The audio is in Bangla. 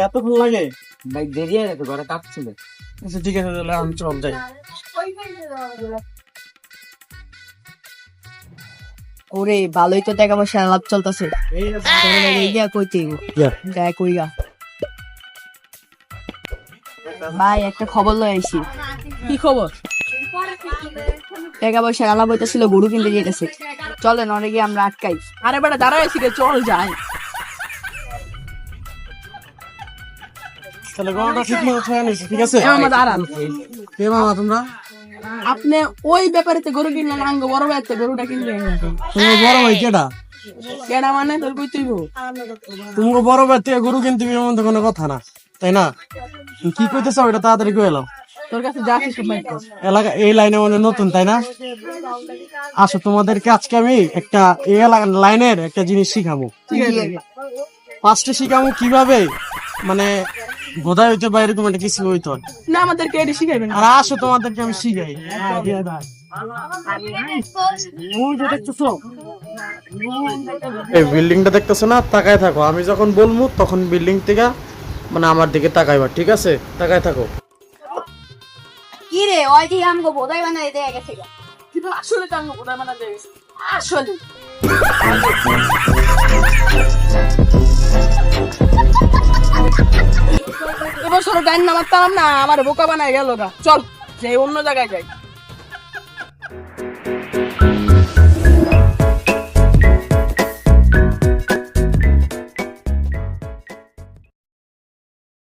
এত ভালো লাগে ভাই দেরি হয়ে গেছে, ঘরে কাজ ছিল। আচ্ছা ঠিক আছে, তাহলে আমি চল যাই। ওরে ভালোই তো টাকা পয়সা লাভ চলতেছে। ভাই একটা খবর লয়ে আইছি। কি খবর? টাকা পয়সা লাভ হইতেছিল, গরু কিনতে যেতেছে। চলেন অনেক গিয়ে আমরা আটকাই। আরে বেটা দাঁড়াইছি রে, চল যাই। তাহলে গরুটা ঠিক মতো খেয়ে নিছি, ঠিক আছে? মামা দাঁড়ান, কে মামা তোমরা? আপনি ওই ব্যাপারেতে গরু কিনলেন, আঙ্গ বড় ভাইতে গরুটা কিনলেন। তোমার বড় ভাই কেডা? কেডা মানে তোর কই তুইব? তোমাকে বড় ভাই থেকে গরু কিনতে এমন তো কোনো কথা না, তাই না? কি কইতেছ এটা তাড়াতাড়ি কই এলাম। তোর কাছে যা কিছু পাই কর। এলাকা এই লাইনে মানে নতুন, তাই না? আসো তোমাদেরকে আজকে আমি একটা এই লাইনের একটা জিনিস শিখাবো। ফার্স্টে শিখাবো কিভাবে মানে বোধাই হইতে বা এরকম একটা কিছু হইতো না, আমাদেরকে এটি শিখাইবেন। আর আসো তোমাদেরকে আমি শিখাই। এই বিল্ডিংটা দেখতেছো না, তাকায় থাকো। আমি যখন বলবো তখন বিল্ডিং থেকে মানে আমার দিকে তাকাইবা, ঠিক আছে? তাকায় থাকো। কি রে ওই দিয়ে আমাকে বোধাই বানাই দেয়া গেছে। কিন্তু আসলে তো আঙ্গ বোধা মানা যায় আসলে। এবছর ডাইন নামার তাম না, আমার বোকা বানায় গেল গা। চল যে অন্য জায়গায় যাই।